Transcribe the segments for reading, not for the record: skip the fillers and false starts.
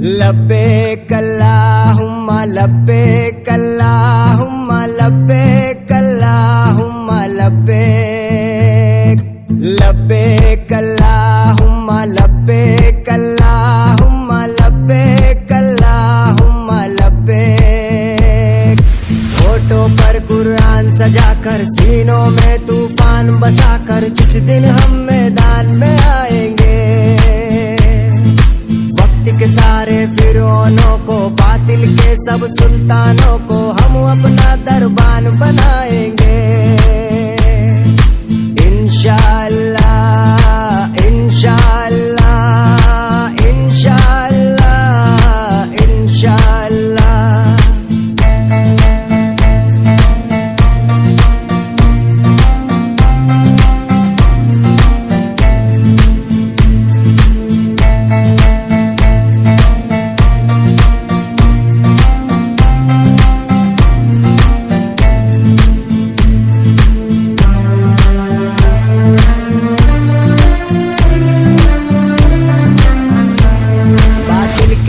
लब्बैक अल्लाहुम्मा लब्बैक अल्लाहुम्मा लब्बैक अल्लाहुम्मा लब्बैक लब्बैक अल्लाहुम्मा लब्बैक अल्लाहुम्मा लब्बैक अल्लाहुम्मा लब्बैक। होठों पर कुरान सजाकर सीनों में तूफान बसाकर जिस दिन हम मैदान में आएंगे, के सारे फिरौनों को बातिल के सब सुल्तानों को हम अपना दरबान बनाएंगे। इंशाअल्लाह इंशाअल्लाह इंशाअल्लाह इंशाअल्लाह।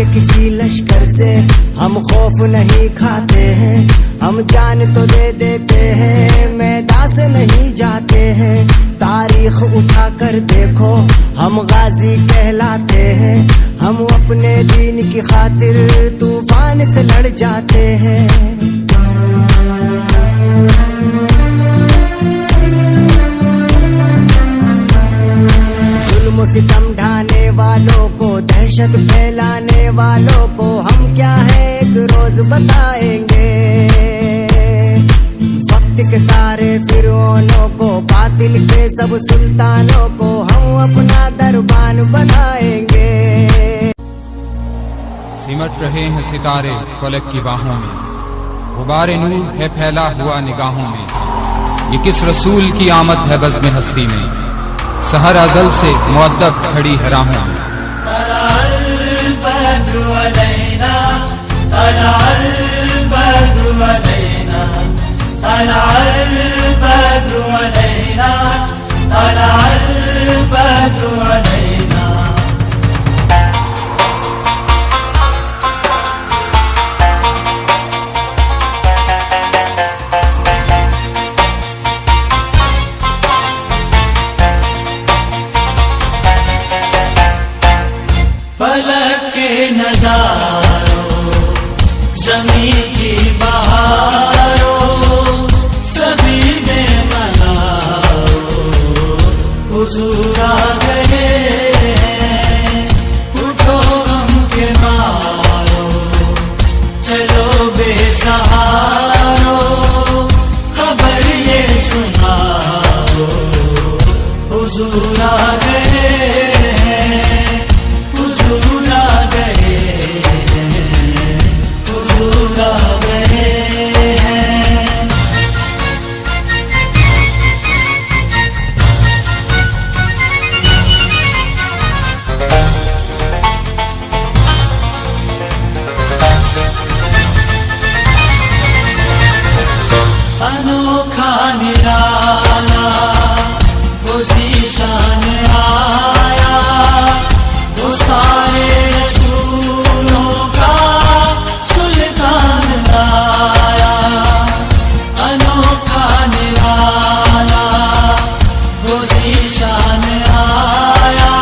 किसी लश्कर से हम खौफ नहीं खाते हैं, हम जान तो दे देते हैं, मैदान से नहीं जाते हैं। तारीख उठा कर देखो हम गाजी कहलाते हैं, हम अपने दीन की खातिर तूफान से लड़ जाते हैं। जुल्म सितम ढाने वालों को, दहशत फैलाने वालों को हम क्या है एक रोज बताएंगे। वक्त के सारे फिरौनों को बातिल के सब सुल्तानों को हम अपना दरबान बनाएंगे। सिमट रहे हैं सितारे फलक की बाहों में, गुबारे नूर है फैला हुआ निगाहों में। ये किस रसूल की आमद है बज़्म हस्ती में, सहर अज़ल से मुअद्दब खड़ी है राहों में। फलक के नज़ारों, ज़मीं की बहारों, सभी में मनाओ हुजूर आ गए। उठो गम के मारो, चलो बेसहारो, खबर ये सुनाओ हुजूर आ गए। अनोखा निराला वो ज़ीशान आया, वो सारे रसूलों का सुल्तान आया। अनोखा निराला वो ज़ीशान आया,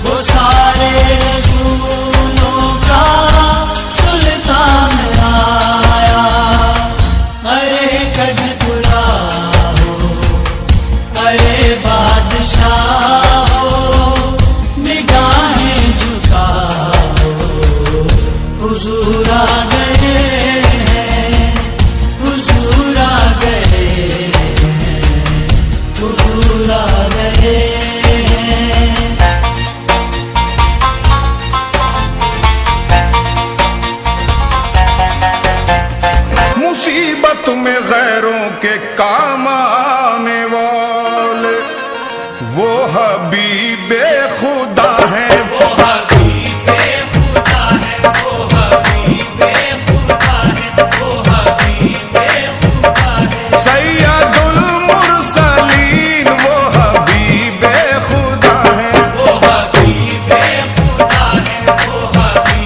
वो सारे रसूलों का सुल्तान आया। अरे कजपुरा हो, अरे बादशाह हो, निगाहें झुकाओ हुजूर आ गए, हुजूर आ गए, हुजूर आ गए। मुसीबत में गैरों के काम आने वाले वो हबीबे खुदा है, वो हबीबे खुदा है, वो हबीबे खुदा है, वो हबीबे खुदा है। सैयदुल मुरसलीन वो हबीबे खुदा है, वो हबीबे खुदा है, वो हबीबे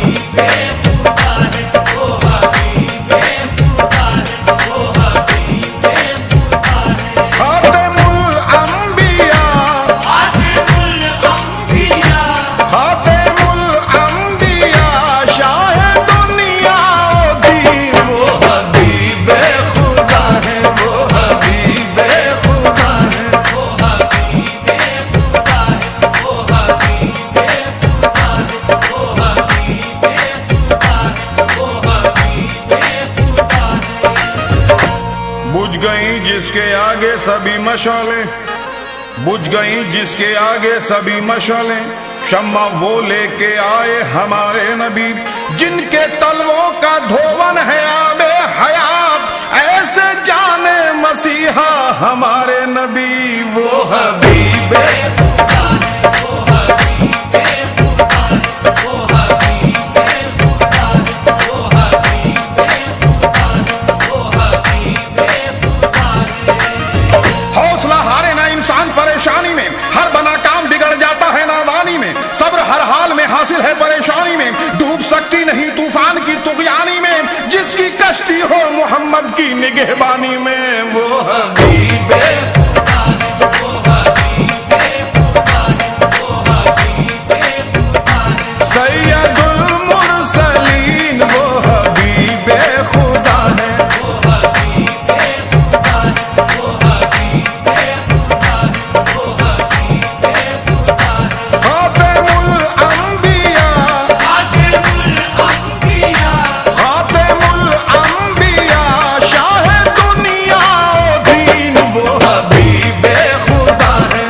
जिसके आगे सभी मशाले, बुझ गई जिसके आगे सभी मशाले, शम्मा वो लेके आए हमारे नबी, जिनके तलवों का धोवन है आबे हयात, ऐसे जाने मसीहा हमारे नबी। वो हबीबे हौसला हारे ना इंसान परेशानी में, हर बना काम बिगड़ जाता है नादानी में, सब्र हर हाल में हासिल है परेशानी में, डूब सकती नहीं तूफान की तुगयानी में, जिसकी कश्ती हो मोहम्मद की निगहबानी में। वो हबीबे सैयदुल मुरसलीन, वो हबीबे खुदा है। खातिमुल अंबिया, खातिमुल अंबिया, शाह दुनिया ओ दीन, वो हबीबे खुदा है।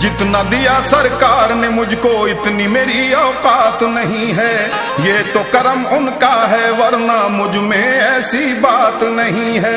जितना दिया सरकार ने मुझको इतनी मेरी औकात नहीं है, ये तो करम उनका है वरना मुझ में ऐसी बात नहीं है।